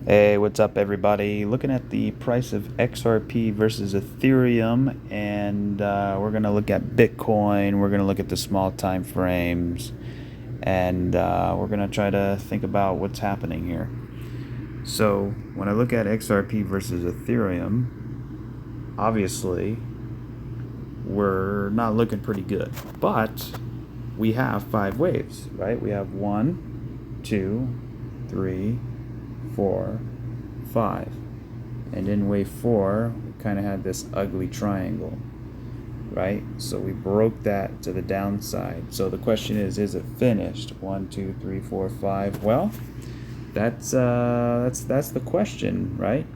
Hey, what's up, everybody? Looking at the price of XRP versus Ethereum, and we're going to look at Bitcoin. We're going to look at the small time frames, and we're going to try to think about what's happening here. So, when I look at XRP versus Ethereum, obviously, we're not looking pretty good, but we have 5 waves, right? We have 1, 2, 3, 4, 5. And in wave 4, we kind of had this ugly triangle, right? So we broke that to the downside. So the question is it finished? 1, 2, 3, 4, 5. Well, that's the question, right?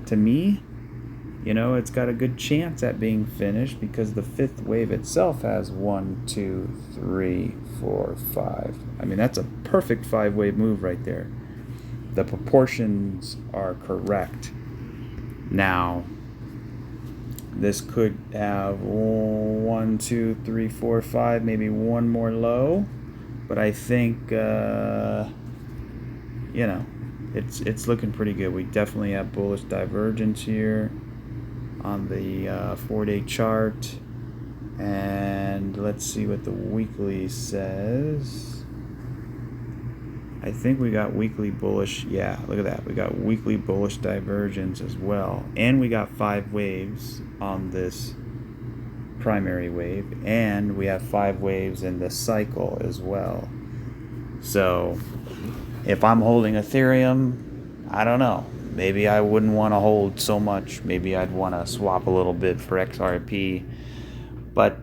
To me, it's got a good chance at being finished because the 5th wave itself has 1, 2, 3, 4, 5. I mean, that's a perfect 5-wave move right there. The proportions are correct. Now, this could have 1, 2, 3, 4, 5, maybe one more low, but I think it's looking pretty good. We definitely have bullish divergence here on the 4-day chart, and let's see what the weekly says. I think we got weekly bullish. Yeah, look at that. We got weekly bullish divergence as well. And we got 5 waves on this primary wave. And we have 5 waves in the cycle as well. So if I'm holding Ethereum, I don't know. Maybe I wouldn't want to hold so much. Maybe I'd want to swap a little bit for XRP. But,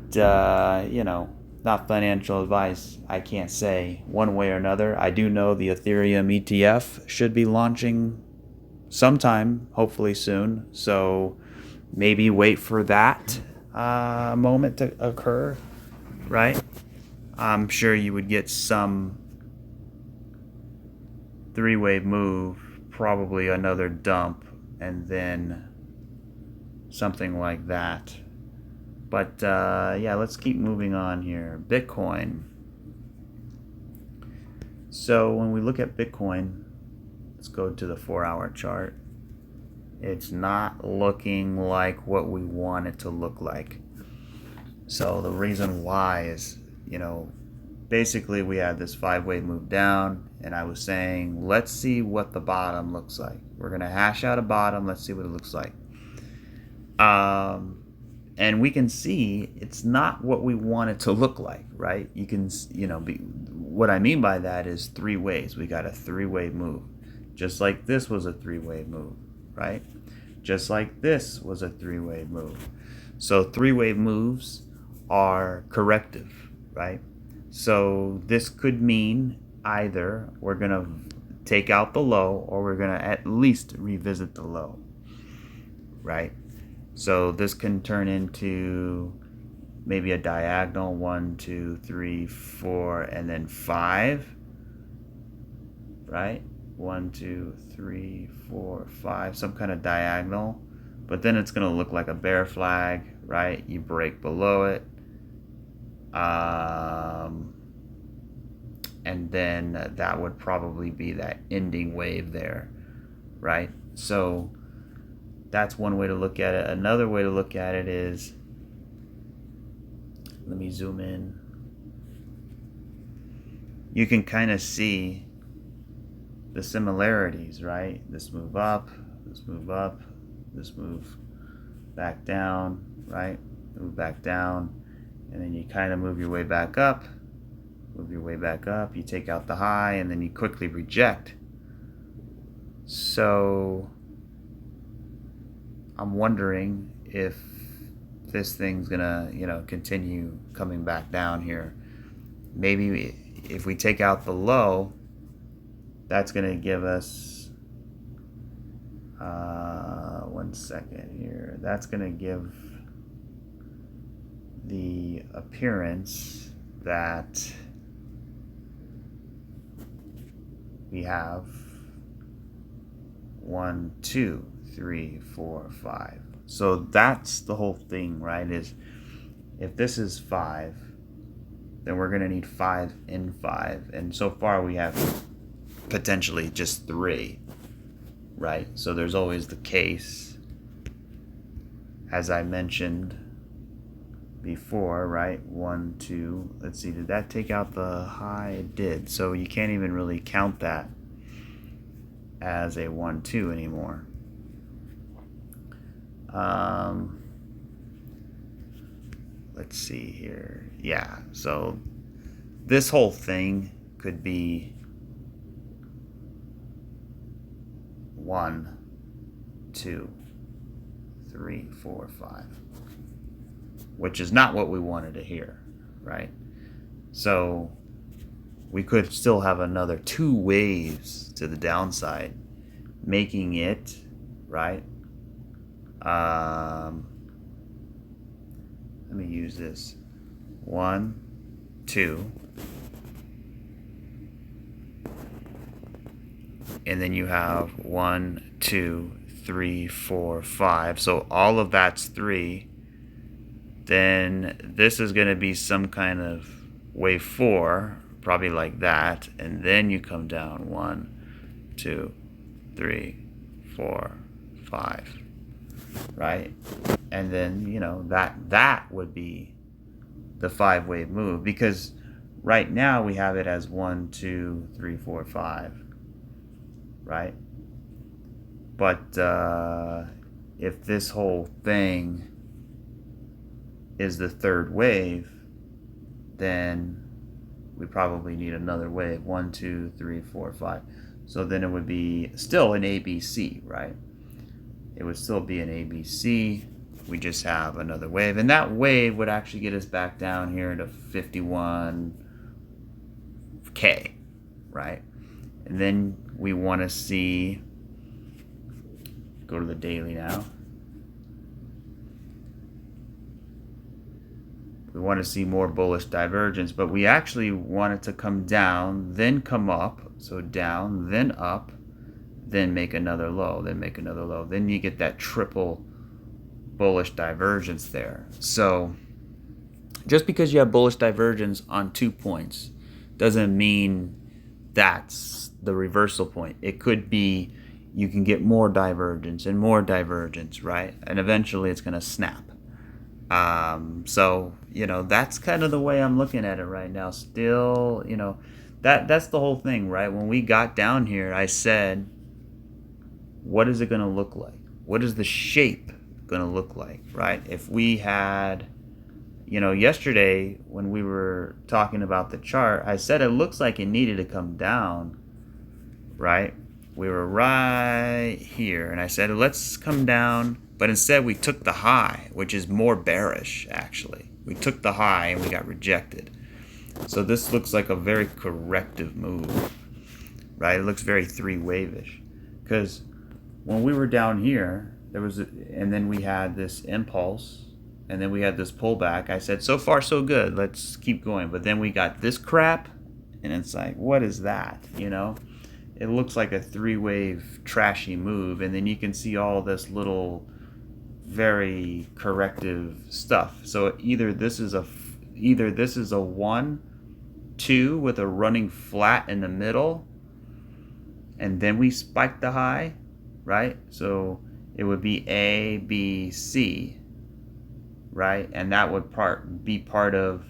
not financial advice. I can't say one way or another. I do know the Ethereum ETF should be launching sometime, hopefully soon. So maybe wait for that moment to occur, right? I'm sure you would get some 3-wave move, probably another dump, and then something like that. But let's keep moving on here. Bitcoin. So when we look at Bitcoin, let's go to the 4-hour chart. It's not looking like what we want it to look like. So the reason why is, basically we had this 5-wave move down, and I was saying, let's see what the bottom looks like. We're going to hash out a bottom. Let's see what it looks like. And we can see it's not what we want it to look like, right? You can, what I mean by that is 3 waves. We got a 3-wave move. Just like this was a 3-wave move, right? Just like this was a 3-wave move. So 3-wave moves are corrective, right? So this could mean either we're going to take out the low or we're going to at least revisit the low, right? So this can turn into maybe a diagonal 1, 2, 3, 4, and then 5, right? 1, 2, 3, 4, 5, some kind of diagonal. But then it's going to look like a bear flag, right? You break below it. And then that would probably be that ending wave there, right? So that's one way to look at it. Another way to look at it is, let me zoom in. You can kind of see the similarities, right? This move up, this move up, this move back down, right? Move back down, and then you kind of move your way back up, move your way back up, you take out the high, and then you quickly reject. So I'm wondering if this thing's gonna, continue coming back down here. Maybe if we take out the low, that's gonna give us, 1 second here. That's gonna give the appearance that we have 1, 2, 3, 4, 5. So that's the whole thing, right? Is if this is 5, then we're going to need 5 in 5. And so far we have potentially just 3, right? So there's always the case, as I mentioned before, right? 1, 2, let's see, did that take out the high? It did. So you can't even really count that as a 1, 2 anymore. Let's see here. Yeah, so this whole thing could be 1, 2, 3, 4, 5, which is not what we wanted to hear, right? So we could still have another 2 waves to the downside, making it, right? Let me use this. 1, 2. And then you have 1, 2, 3, 4, 5. So all of that's 3. Then this is going to be some kind of wave 4, probably like that. And then you come down 1, 2, 3, 4, 5. Right? And then, you know, that would be the 5-wave move, because right now we have it as 1, 2, 3, 4, 5. Right? But if this whole thing is the 3rd wave, then we probably need another wave. 1, 2, 3, 4, 5. So then it would be still an ABC, right? It would still be an ABC. We just have another wave. And that wave would actually get us back down here to 51K, right? And then we want to see, go to the daily now. We want to see more bullish divergence, but we actually want it to come down, then come up. So down, then up, then make another low, then make another low. Then you get that triple bullish divergence there. So just because you have bullish divergence on 2 points doesn't mean that's the reversal point. It could be you can get more divergence and more divergence, right? And eventually it's going to snap. So, you know, that's kind of the way I'm looking at it right now. Still, you know, that's the whole thing, right? When we got down here, I said, what is it going to look like? What is the shape going to look like, right? If we had, you know, yesterday when we were talking about the chart, I said it looks like it needed to come down, right? We were right here, and I said, let's come down, but instead we took the high, which is more bearish, actually. We took the high and we got rejected. So this looks like a very corrective move, right? It looks very 3-wave-ish, because when we were down here, there was, and then we had this impulse, and then we had this pullback. I said, so far so good, let's keep going. But then we got this crap, and it's like, what is that, you know? It looks like a 3-wave trashy move, and then you can see all this little very corrective stuff. So either this is a 1, 2 with a running flat in the middle, and then we spike the high, right? So it would be A, B, C, right? And that would be part of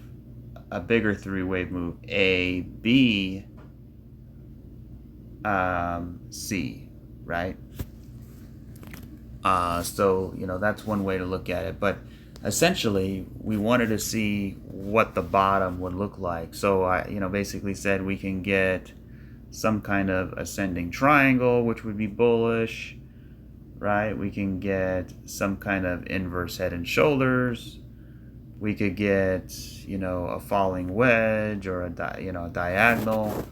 a bigger 3-wave move, A, B, C, right? So, you know, that's one way to look at it. But essentially, we wanted to see what the bottom would look like. So I, you know, basically said we can get some kind of ascending triangle, which would be bullish, right? We can get some kind of inverse head and shoulders. We could get, you know, a falling wedge or a diagonal.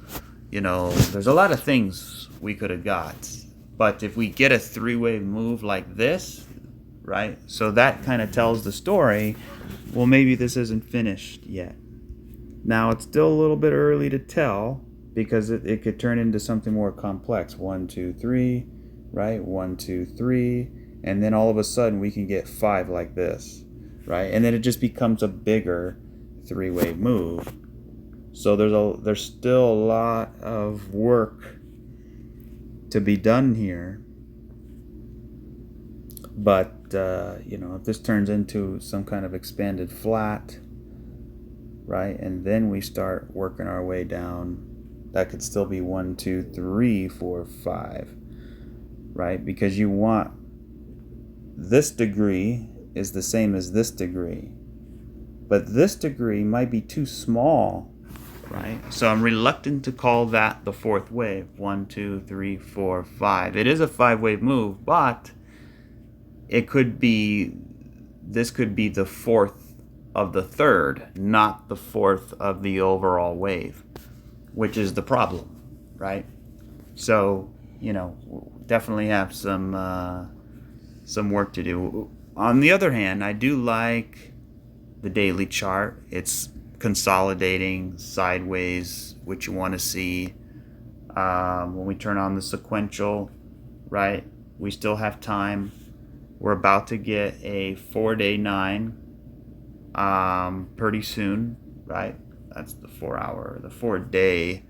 You know, there's a lot of things we could have got. But if we get a 3-wave move like this, right? So that kind of tells the story, well, maybe this isn't finished yet. Now, it's still a little bit early to tell, because it could turn into something more complex. 1, 2, 3, right? 1, 2, 3. And then all of a sudden we can get 5 like this, right? And then it just becomes a bigger 3-wave move. So there's still a lot of work to be done here, But you know, if this turns into some kind of expanded flat, right, and then we start working our way down, that could still be 1, 2, 3, 4, 5, right? Because you want this degree is the same as this degree, but this degree might be too small, right? So I'm reluctant to call that the fourth wave. 1, 2, 3, 4, 5. It is a 5-wave move, but it could be, this could be the fourth of the third, not the fourth of the overall wave, which is the problem, right? So, you know, definitely have some work to do. On the other hand, I do like the daily chart. It's consolidating sideways, which you want to see. When we turn on the sequential, right, we still have time. We're about to get a 4-day 9 pretty soon, right? That's the 4-hour. The 4-day,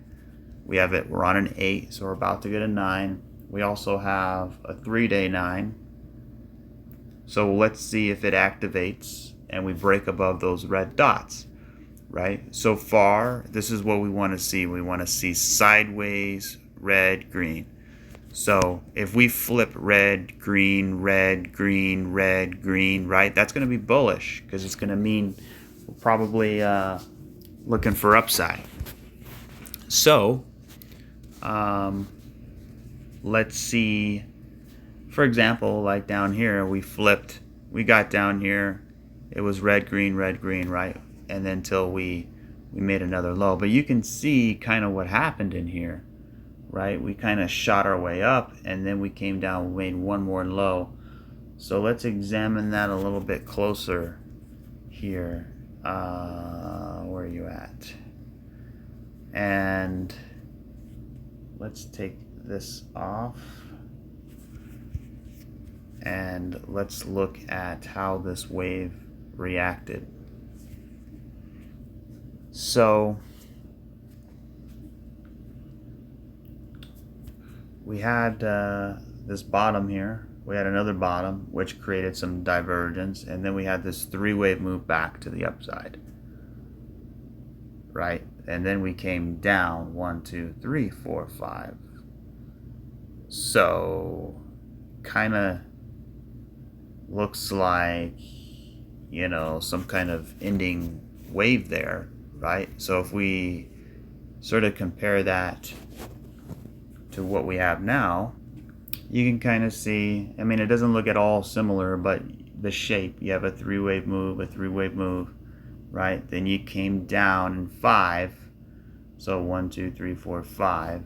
we have it, we're on an 8, so we're about to get a 9. We also have a 3-day 9. So let's see if it activates and we break above those red dots, right? So far, this is what we want to see. We want to see sideways, red, green. So if we flip red, green, red, green, red, green, right, that's going to be bullish because it's going to mean we're probably looking for upside. So let's see, for example, like down here, we got down here, it was red, green, right? And then until we made another low. But you can see kind of what happened in here, right? We kind of shot our way up and then we came down, we made one more low. So let's examine that a little bit closer here. Where are you at? And let's take this off and let's look at how this wave reacted. So we had this bottom here, we had another bottom which created some divergence, and then we had this 3-wave move back to the upside, right? And then we came down 1, 2, 3, 4, 5. So kind of looks like, you know, some kind of ending wave there, right? So if we sort of compare that to what we have now, you can kind of see, I mean, it doesn't look at all similar, but the shape, you have a 3-wave move, right? Then you came down in 5, so 1, 2, 3, 4, 5,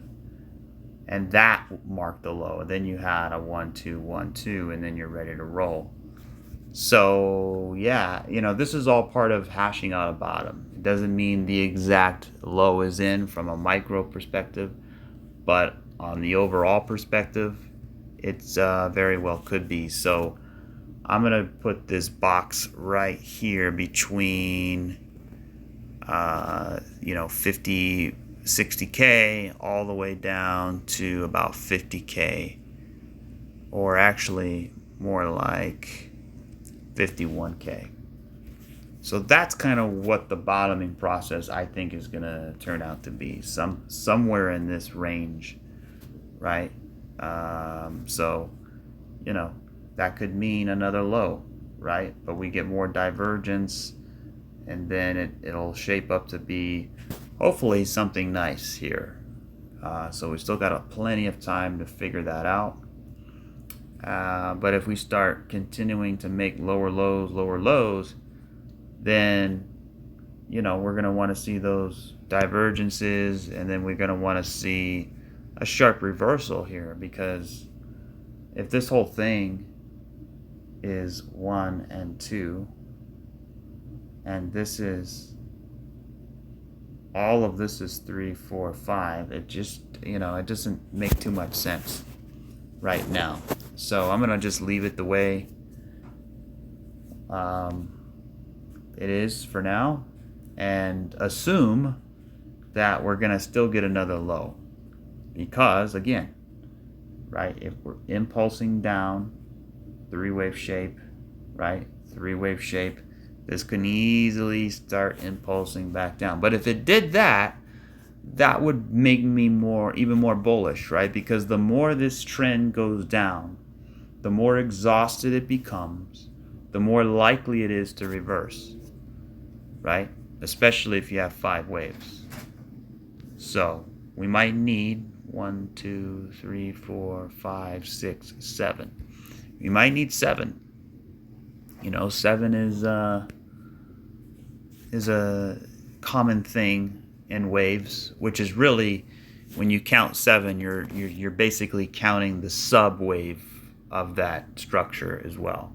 and that marked the low. Then you had a 1, 2, 1, 2, and then you're ready to roll. So yeah, you know, this is all part of hashing out a bottom. It doesn't mean the exact low is in from a micro perspective, but on the overall perspective, it's very well could be. So I'm gonna put this box right here between you know, 50, 60K all the way down to about 50K, or actually more like 51K. So that's kind of what the bottoming process I think is gonna turn out to be, somewhere in this range, right? So, you know, that could mean another low, right? But we get more divergence, and then it'll shape up to be hopefully something nice here. So we still got plenty of time to figure that out. But if we start continuing to make lower lows, then, you know, we're going to want to see those divergences, and then we're going to want to see a sharp reversal here, because if this whole thing is 1 and 2, and this is, all of this is 3, 4, 5, it just, you know, it doesn't make too much sense right now. So I'm gonna just leave it the way it is for now, and assume that we're gonna still get another low, because again, right, if we're impulsing down three-wave shape, right? Three-wave shape. This can easily start impulsing back down. But if it did that, that would make me even more bullish, right? Because the more this trend goes down, the more exhausted it becomes, the more likely it is to reverse, right? Especially if you have 5 waves. So we might need 1, 2, 3, 4, 5, 6, 7. We might need 7. 7 is a common thing in waves, which is really, when you count 7, you're basically counting the sub-wave of that structure as well.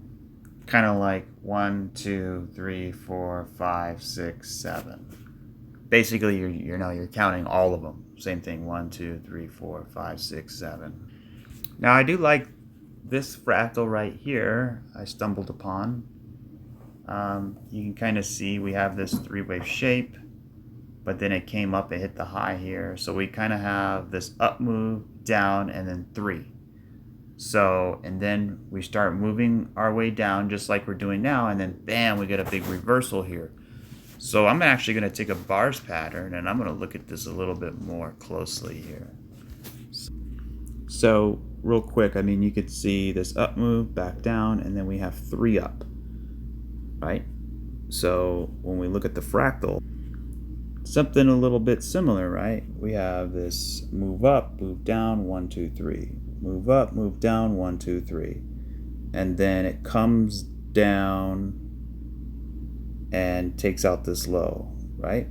Kind of like 1, 2, 3, 4, 5, 6, 7. Basically, you're counting all of them. Same thing, 1, 2, 3, 4, 5, 6, 7. Now, I do like this fractal right here I stumbled upon. You can kind of see we have this 3-wave shape, but then it came up, it hit the high here. So we kind of have this up move, down, and then 3. So, and then we start moving our way down just like we're doing now, and then bam, we get a big reversal here. So I'm actually going to take a bars pattern and I'm going to look at this a little bit more closely here. So real quick, I mean, you could see this up move, back down, and then we have 3 up, right? So when we look at the fractal, something a little bit similar, right? We have this move up, move down, 1, 2, 3. Move up, move down, 1, 2, 3. And then it comes down and takes out this low, right?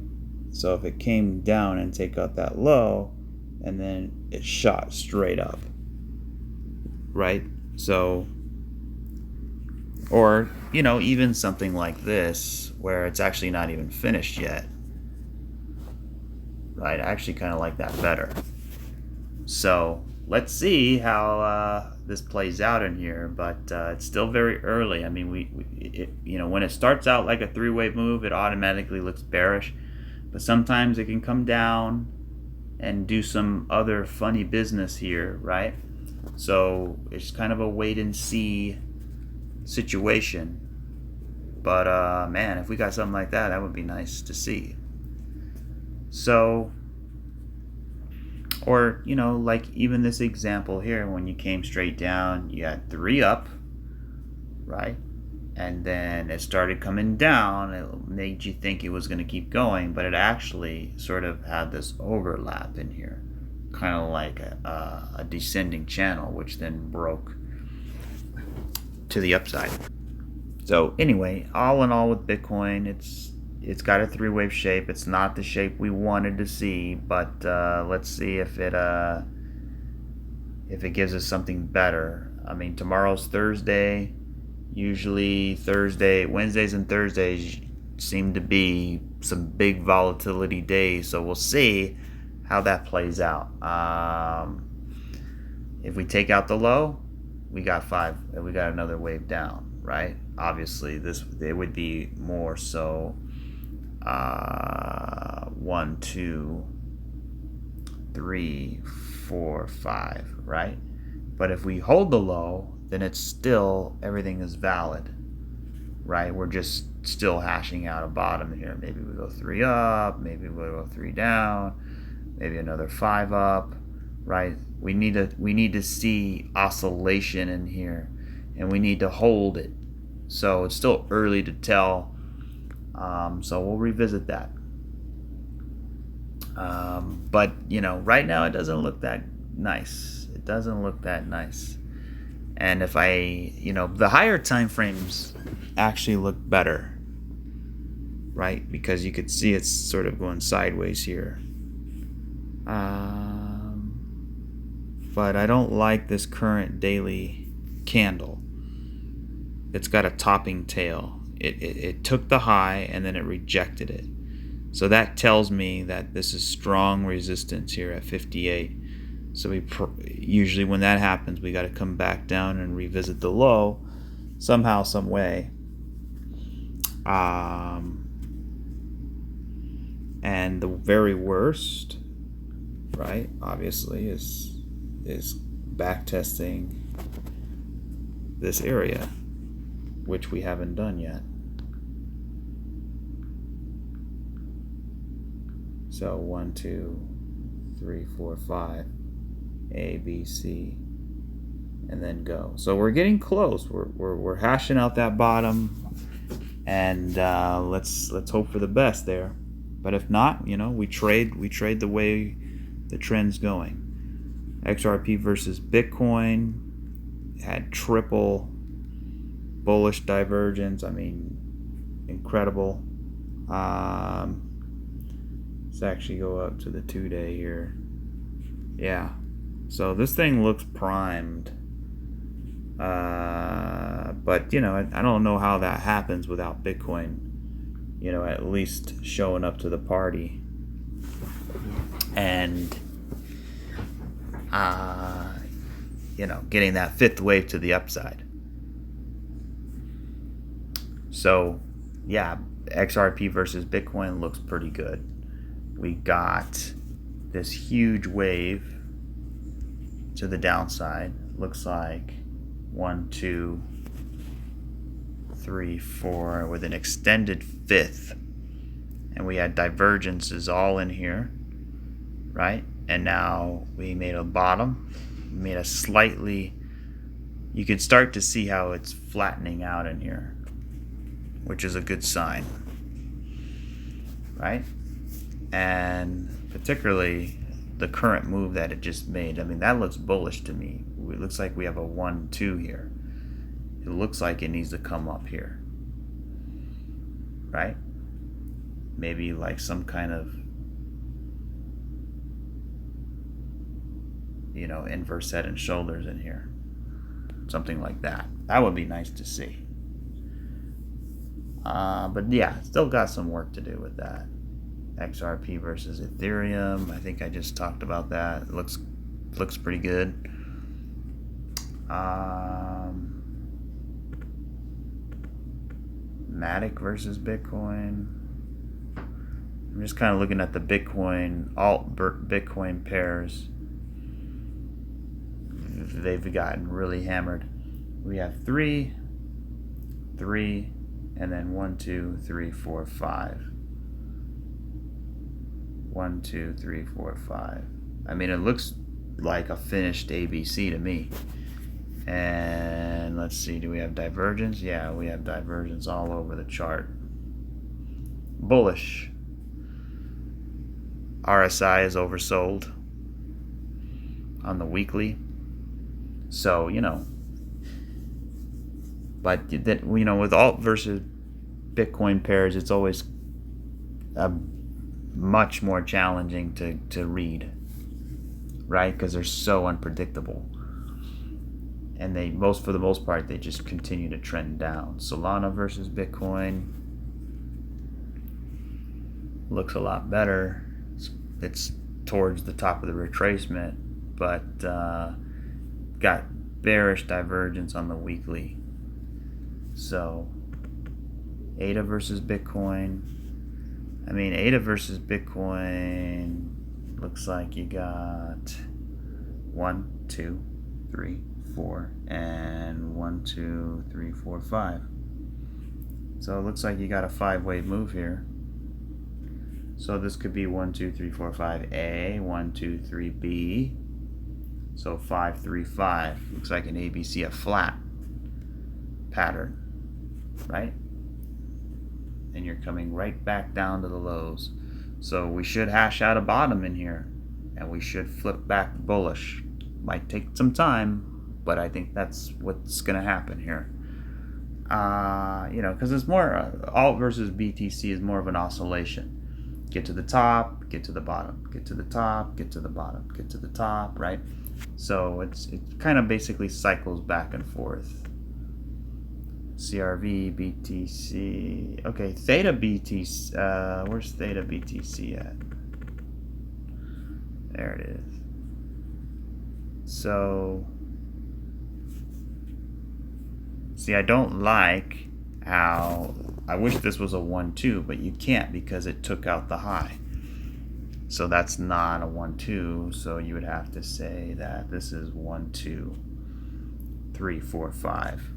So if it came down and take out that low, and then it shot straight up, right? So, or, even something like this, where it's actually not even finished yet, right? I actually kind of like that better. So let's see how this plays out in here, but it's still very early. I mean, when it starts out like a 3-wave move, it automatically looks bearish, but sometimes it can come down and do some other funny business here, right? So it's kind of a wait and see situation. But man, if we got something like that, that would be nice to see. So, or, like even this example here, when you came straight down, you had 3 up, right? And then it started coming down. It made you think it was going to keep going, but it actually sort of had this overlap in here, kind of like a descending channel, which then broke to the upside. So anyway, all in all with Bitcoin, it's got a 3-wave shape. It's not the shape we wanted to see, but let's see if it gives us something better. I mean, tomorrow's Thursday. Usually Wednesdays and Thursdays seem to be some big volatility days, so we'll see how that plays out. If we take out the low, we got another wave down, right? Obviously, it would be more so 1, 2, 3, 4, 5, right? But if we hold the low, then it's still, everything is valid, right? We're just still hashing out a bottom here. Maybe we go 3 up, maybe we go 3 down, maybe another 5 up, right? We need to see oscillation in here, and we need to hold it. So it's still early to tell. So we'll revisit that. But right now it doesn't look that nice. It doesn't look that nice. And if the higher time frames actually look better, right? Because you could see it's sort of going sideways here. But I don't like this current daily candle. It's got a topping tail. It took the high and then it rejected it. So that tells me that this is strong resistance here at 58. So usually when that happens, we got to come back down and revisit the low somehow, some way. And the very worst, right, obviously is back testing this area, which we haven't done yet. So 1, 2, 3, 4, 5, A, B, C, and then go. So we're getting close. We're hashing out that bottom, and let's hope for the best there. But if not, you know, we trade the way the trend's going. XRP versus Bitcoin had triple bullish divergence. I mean, incredible. Let's actually go up to the 2-day here. Yeah, so this thing looks primed. But you know, I don't know how that happens without Bitcoin, you know, at least showing up to the party and you know, getting that fifth wave to the upside. So yeah, XRP versus Bitcoin looks pretty good. We got this huge wave to the downside. Looks like 1, 2, 3, 4 with an extended fifth, and we had divergences all in here, right? And now we made a bottom, made a slightly, you can start to see how it's flattening out in here, which is a good sign, right? And particularly the current move that it just made, I mean, that looks bullish to me. It looks like we have a 1, 2 here. It looks like it needs to come up here, right? Maybe like some kind of, you know, inverse head and shoulders in here, something like that. That would be nice to see. But yeah, still got some work to do with that. XRP versus Ethereum, I think I just talked about that. It looks pretty good. Matic versus Bitcoin. I'm just kind of looking at the Bitcoin Bitcoin pairs. They've gotten really hammered. We have 3, 3, and then 1, 2, 3, 4, 5. 1, 2, 3, 4, 5. I mean, it looks like a finished ABC to me. And let's see, do we have divergence? Yeah, we have divergence all over the chart. Bullish. RSI is oversold on the weekly. So, you know, but that, you know, with alt versus Bitcoin pairs, it's always much more challenging to read, right? Because they're so unpredictable, and for the most part they just continue to trend down. Solana versus Bitcoin looks a lot better. It's towards the top of the retracement, but got bearish divergence on the weekly. So ADA versus Bitcoin, I mean, ADA versus Bitcoin looks like you got 1, 2, 3, 4, and 1, 2, 3, 4, 5. So it looks like you got a 5-wave move here. So this could be 1, 2, 3, 4, 5 A, 1, 2, 3 B. So 5, 3, 5. Looks like an ABC, a flat pattern, right? And you're coming right back down to the lows. So we should hash out a bottom in here, and we should flip back bullish. Might take some time, but I think that's what's going to happen here. You know, because it's more alt versus BTC is more of an oscillation. Get to the top, get to the bottom, get to the top, get to the bottom, get to the top, right? So it kind of basically cycles back and forth. CRV, BTC. Okay, Theta BTC. Where's Theta BTC at? There it is. So, see, I don't like how, I wish this was a 1-2, but you can't because it took out the high. So that's not a 1-2, so you would have to say that this is 1, 2, 3, 4, 5,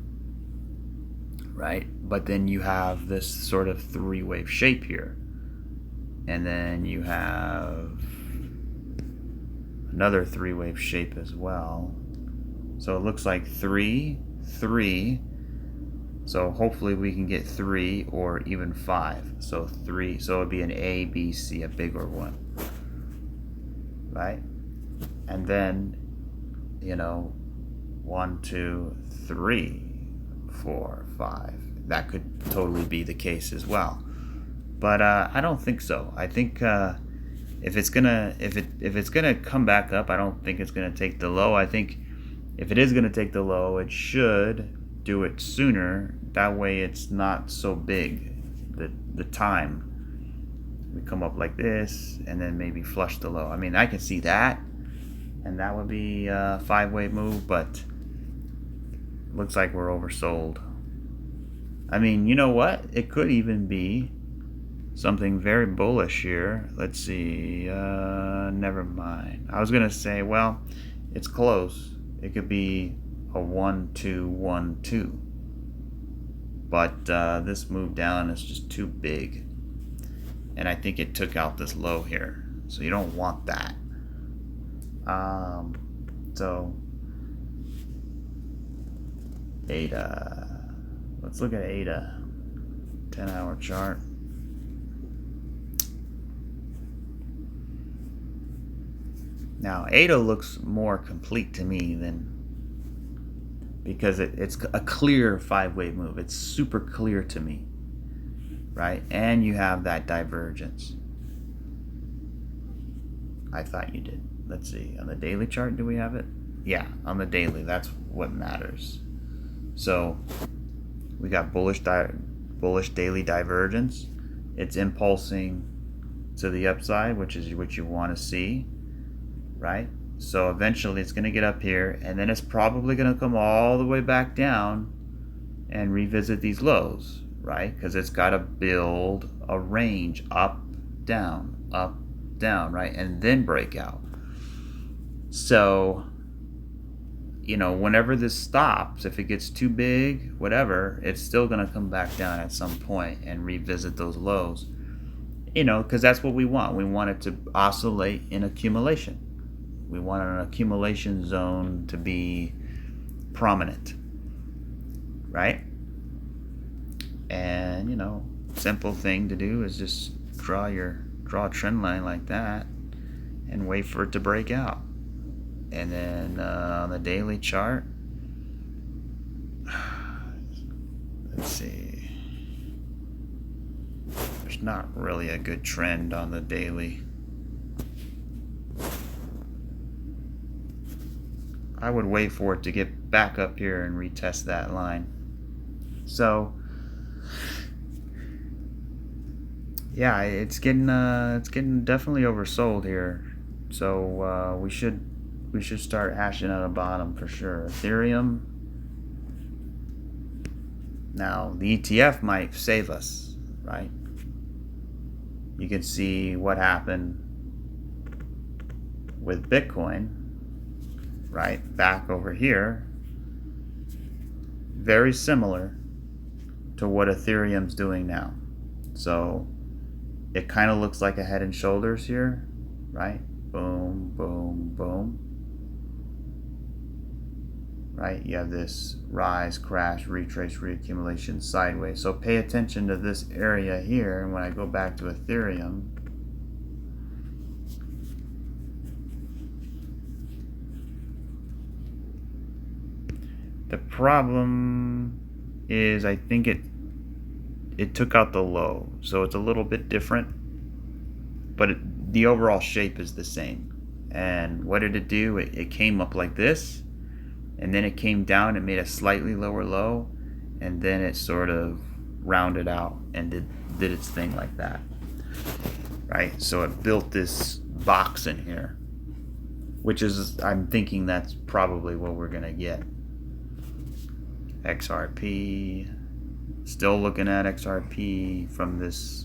right? But then you have this sort of three-wave shape here, and then you have another three-wave shape as well. So it looks like 3, 3. So hopefully we can get 3 or even 5. So 3, so it'd be an A, B, C, a bigger one, right? And then, you know, 1, 2, 3, 4, 5. That could totally be the case as well. But I don't think so. I think if it's gonna come back up, I don't think it's gonna take the low. I think if it is gonna take the low, it should do it sooner. That way it's not so big. The time we come up like this and then maybe flush the low. I mean, I can see that, and that would be a 5-wave move, but looks like we're oversold. I mean, you know what? It could even be something very bullish here. Let's see. Never mind. I was gonna say, well, it's close. It could be a 1, 2, 1, 2. But this move down is just too big, and I think it took out this low here. So you don't want that. So Theta. Let's look at Theta. 10-hour chart. Now Theta looks more complete to me than, because it's a clear 5-wave move. It's super clear to me, right? And you have that divergence. I thought you did. Let's see, on the daily chart, do we have it? Yeah, on the daily, that's what matters. So we got bullish daily divergence. It's impulsing to the upside, which is what you want to see, right? So eventually it's going to get up here, and then it's probably going to come all the way back down and revisit these lows, right? Because it's got to build a range up, down, right? And then break out. So, you know, whenever this stops, if it gets too big, whatever, it's still going to come back down at some point and revisit those lows, you know, because that's what we want. We want it to oscillate in accumulation. We want an accumulation zone to be prominent, right? And, you know, simple thing to do is just draw a trend line like that and wait for it to break out. And then on the daily chart, let's see, there's not really a good trend on the daily. I would wait for it to get back up here and retest that line. So yeah, it's getting definitely oversold here. So we should start hashing out a bottom for sure. Ethereum. Now the ETF might save us, right? You can see what happened with Bitcoin, right? Back over here. Very similar to what Ethereum's doing now. So it kind of looks like a head and shoulders here, right? Boom, boom, boom. Right? You have this rise, crash, retrace, reaccumulation, sideways. So pay attention to this area here. And when I go back to Ethereum, the problem is I think it took out the low. So it's a little bit different, but the overall shape is the same. And what did it do? It came up like this, and then it came down and made a slightly lower low, and then it sort of rounded out and did its thing like that, right? So it built this box in here, which is, I'm thinking that's probably what we're gonna get. XRP, still looking at XRP from this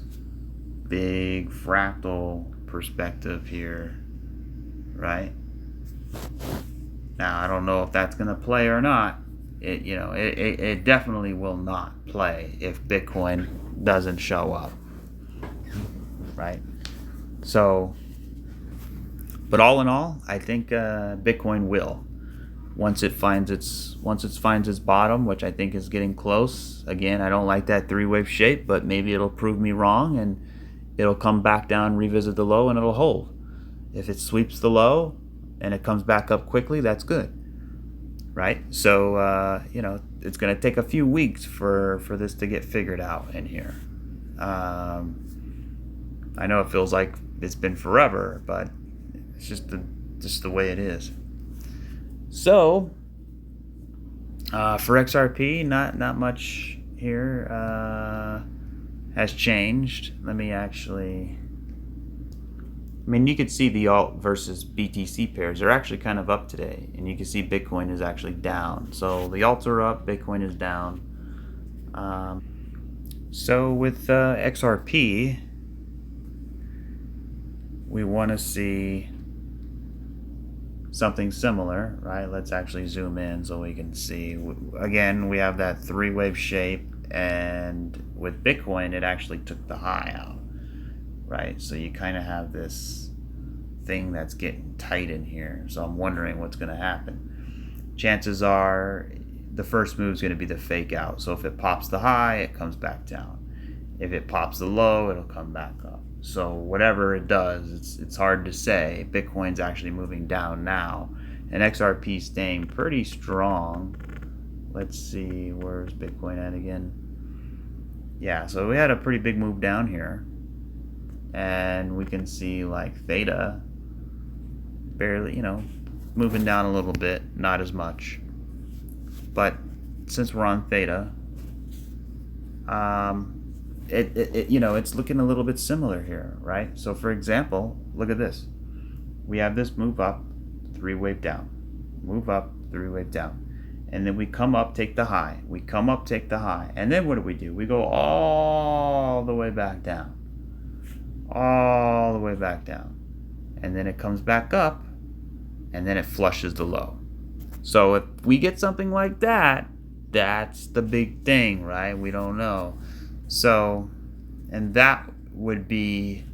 big fractal perspective here, right? Now I don't know if that's gonna play or not, it definitely will not play if Bitcoin doesn't show up, right? So, but all in all, I think Bitcoin will. Once it finds its bottom, which I think is getting close. Again, I don't like that three-wave shape, but maybe it'll prove me wrong and it'll come back down, revisit the low, and it'll hold. If it sweeps the low and it comes back up quickly, that's good, right? So it's going to take a few weeks for this to get figured out in here. I know it feels like it's been forever, but it's just the way it is. So for XRP, not much here has changed. Let me actually. I mean, you could see the alt versus BTC pairs. They're actually kind of up today, and you can see Bitcoin is actually down. So the alts are up, Bitcoin is down. So with XRP, we want to see something similar, right? Let's actually zoom in so we can see. Again, we have that three-wave shape, and with Bitcoin, it actually took the high out, right? So you kind of have this thing that's getting tight in here. So I'm wondering what's going to happen. Chances are the first move is going to be the fake out. So if it pops the high, it comes back down. If it pops the low, it'll come back up. So whatever it does, it's hard to say. Bitcoin's actually moving down now, and XRP staying pretty strong. Let's see, where's Bitcoin at again? Yeah, so we had a pretty big move down here, and we can see like Theta barely, moving down a little bit, not as much. But since we're on Theta, it's looking a little bit similar here, right? So for example, look at this. We have this move up, three-wave down, move up, three-wave down, and then we come up, take the high. We come up, take the high, and then what do? We go all the way back down, all the way back down, and then it comes back up, and then it flushes the low. So if we get something like that, that's the big thing, right? We don't know. So, and that would be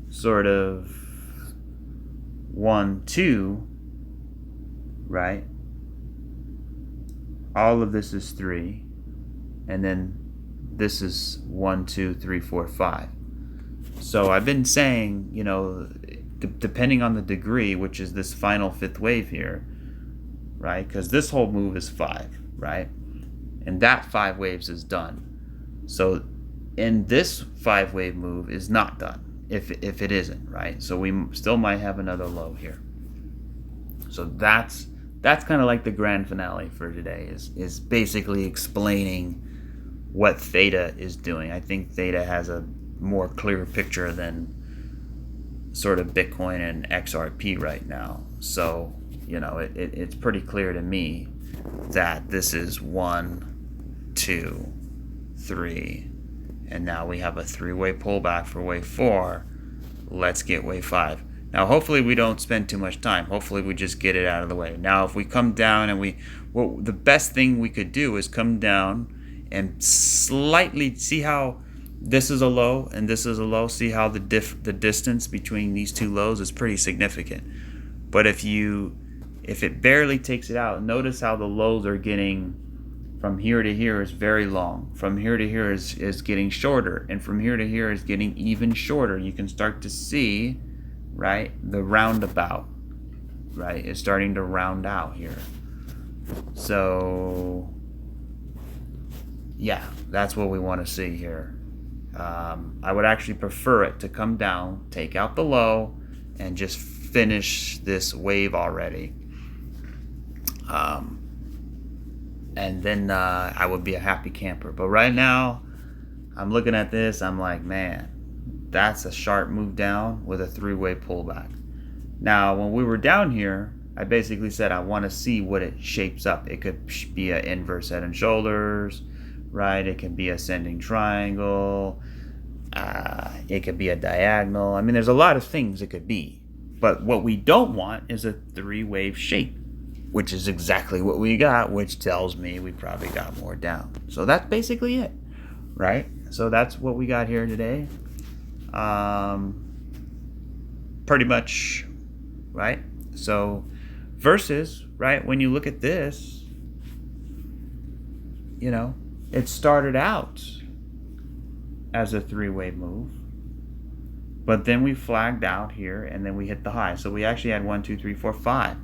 sort of 1, 2, right? All of this is 3, and then this is 1, 2, 3, 4, 5. So I've been saying, depending on the degree, which is this final fifth wave here, right? Because this whole move is 5, right? And that 5 waves is done. So and this 5-wave move is not done if it isn't, right? So we still might have another low here. So that's kind of like the grand finale for today, is basically explaining what Theta is doing. I think Theta has a more clear picture than sort of Bitcoin and XRP right now. So it's pretty clear to me that this is 1, 2, 3, and now we have a 3-way pullback for wave 4. Let's get wave 5. Now hopefully we don't spend too much time. Hopefully we just get it out of the way. Now if we come down and the best thing we could do is come down and slightly see how this is a low and this is a low. See how the distance between these two lows is pretty significant. But if it barely takes it out, notice how the lows are getting from here to here is very long. From here to here is getting shorter. And from here to here is getting even shorter. You can start to see, right, the roundabout, right, is starting to round out here. So, yeah, that's what we want to see here. I would actually prefer it to come down, take out the low, and just finish this wave already. And then I would be a happy camper. But right now, I'm looking at this, I'm like, man, that's a sharp move down with a 3-way pullback. Now, when we were down here, I basically said I want to see what it shapes up. It could be an inverse head and shoulders, right? It can be ascending triangle. It could be a diagonal. I mean, there's a lot of things it could be. But what we don't want is a 3-wave shape, which is exactly what we got, which tells me we probably got more down. So that's basically it, right? So that's what we got here today. Pretty much, right? So versus, right, when you look at this, you know, it started out as a three-wave move, but then we flagged out here and then we hit the high. So we actually had 1, 2, 3, 4, 5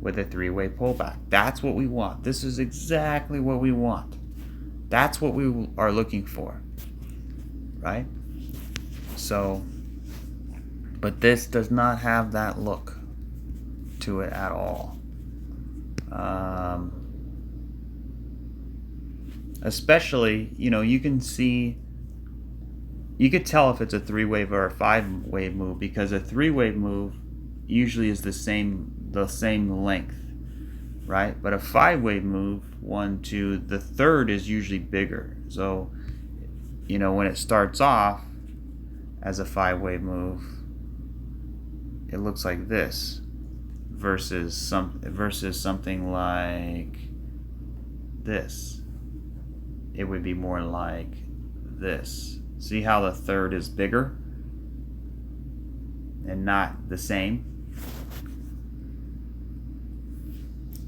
with a three-way pullback. That's what we want. This is exactly what we want. That's what we are looking for, right? So, but this does not have that look to it at all. Especially, you know, you can see, you could tell if it's a three-wave or a five-wave move, because a three-wave move usually is the same length, right? But a five-wave move, 1, 2, the third is usually bigger. So, you know, when it starts off as a five-wave move, it looks like this versus something like this. It would be more like this. See how the third is bigger and not the same?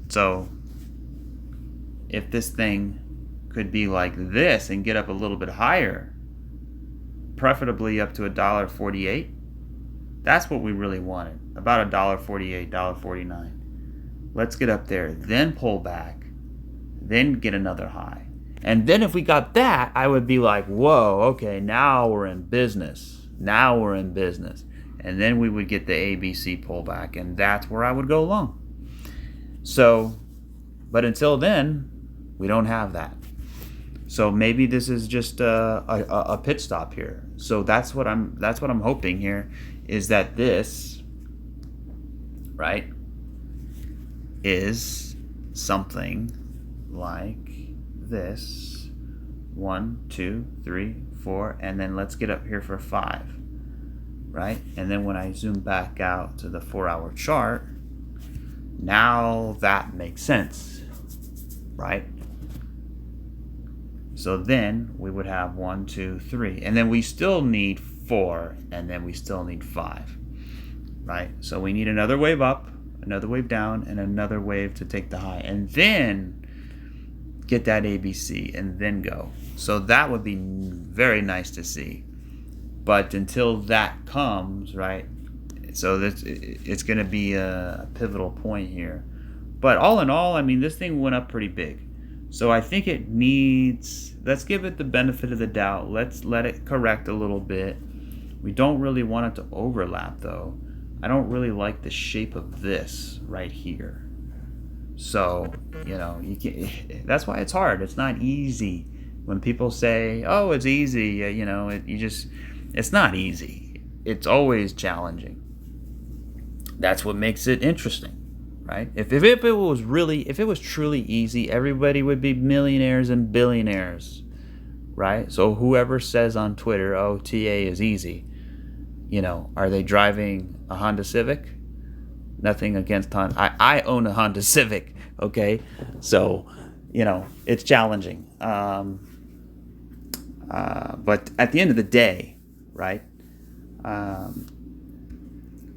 So if this thing could be like this and get up a little bit higher, preferably up to $1.48, that's what we really wanted. About $1.48, $1.49. Let's get up there, then pull back, then get another high. And then if we got that, I would be like, whoa, okay, now we're in business. Now we're in business. And then we would get the ABC pullback, and that's where I would go long. So, but until then, we don't have that. So maybe this is just a pit stop here. So that's what I'm hoping here, is that this, right, is something like this. 1, 2, 3, 4, and then let's get up here for 5, right? And then when I zoom back out to the 4-hour chart, now that makes sense, right? So then we would have 1, 2, 3, and then we still need 4, and then we still need 5, right? So we need another wave up, another wave down, and another wave to take the high, and then get that ABC and then go. So that would be very nice to see. But until that comes, right, so it's going to be a pivotal point here. But all in all, I mean, this thing went up pretty big. So I think it needs, let's give it the benefit of the doubt. Let's let it correct a little bit. We don't really want it to overlap, though. I don't really like the shape of this right here. So, you know, you can, that's why it's hard. It's not easy. When people say, oh, it's easy, you know, it's not easy. It's always challenging. That's what makes it interesting, right? If it was truly easy, everybody would be millionaires and billionaires, right? So whoever says on Twitter, oh, TA is easy, you know, are they driving a Honda Civic? Nothing against Honda. I own a Honda Civic, okay? So, you know, it's challenging. But at the end of the day, right,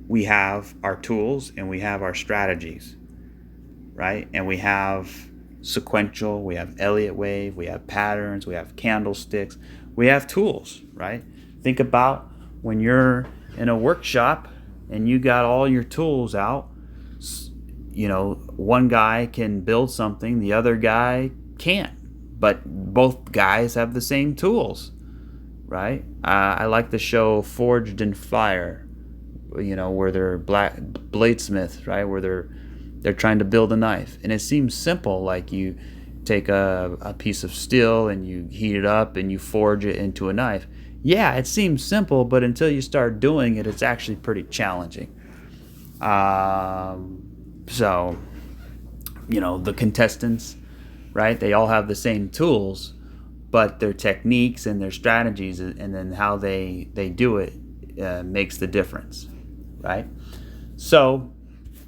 we have our tools and we have our strategies, right? And we have sequential, we have Elliott wave, we have patterns, we have candlesticks, we have tools, right? Think about when you're in a workshop and you got all your tools out. You know, one guy can build something, the other guy can't, but both guys have the same tools, right? I like the show Forged in Fire, you know, where they're bladesmiths, right? Where they're trying to build a knife, and it seems simple, like you take a piece of steel and you heat it up and you forge it into a knife. Yeah, it seems simple, but until you start doing it, it's actually pretty challenging. So, you know, the contestants, right? They all have the same tools, but their techniques and their strategies and then how they do it makes the difference, right? So,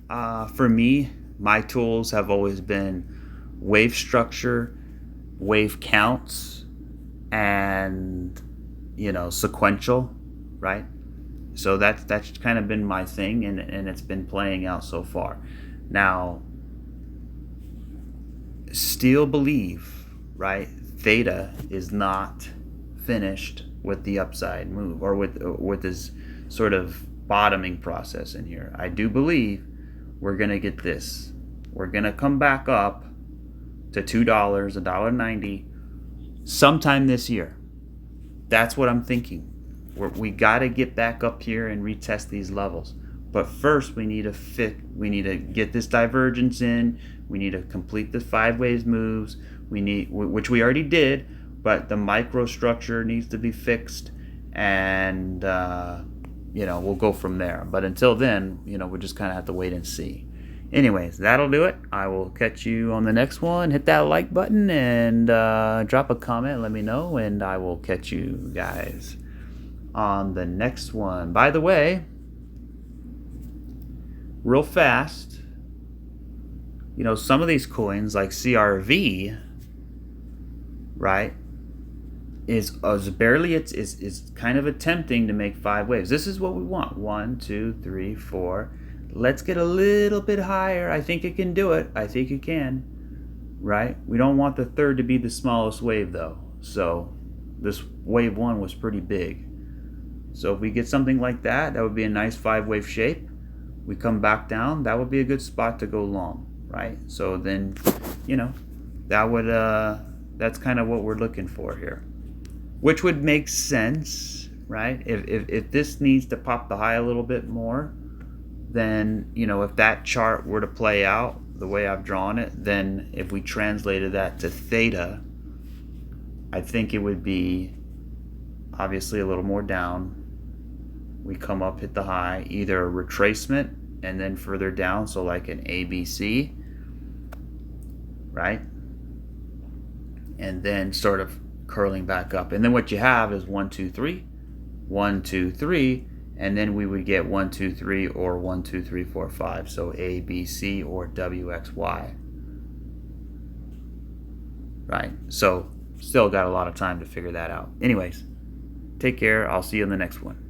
for me, My tools have always been wave structure, wave counts, and sequential, right? So that's kind of been my thing, and it's been playing out so far. Now, still believe, right? Theta is not finished with the upside move, or with this sort of bottoming process in here. I do believe we're gonna get this. We're gonna come back up to $2, $1.90 sometime this year. That's what I'm thinking. We got to get back up here and retest these levels. But first, we need to get this divergence in. We need to complete the 5 waves moves. Which we already did, but the microstructure needs to be fixed, and we'll go from there. But until then, we just kind of have to wait and see. Anyways, that'll do it. I will catch you on the next one. Hit that like button and drop a comment. Let me know, and I will catch you guys on the next one. By the way, real fast, some of these coins like CRV, right, is barely, it's kind of attempting to make 5 waves. This is what we want. 1, 2, 3, 4. Let's get a little bit higher. I think it can do it. I think it can, right? We don't want the third to be the smallest wave though. So this wave 1 was pretty big. So if we get something like that, that would be a nice 5 wave shape. We come back down, that would be a good spot to go long, right? So then, that would that's kind of what we're looking for here, which would make sense, right? If this needs to pop the high a little bit more, then if that chart were to play out the way I've drawn it, then if we translated that to theta, I think it would be obviously a little more down. We come up, hit the high, either a retracement and then further down, so like an ABC, right? And then sort of curling back up. And then what you have is 1, 2, 3, 1, 2, 3, and then we would get 1, 2, 3, or 1, 2, 3, 4, 5. So A, B, C, or W, X, Y. Right? So still got a lot of time to figure that out. Anyways, take care. I'll see you in the next one.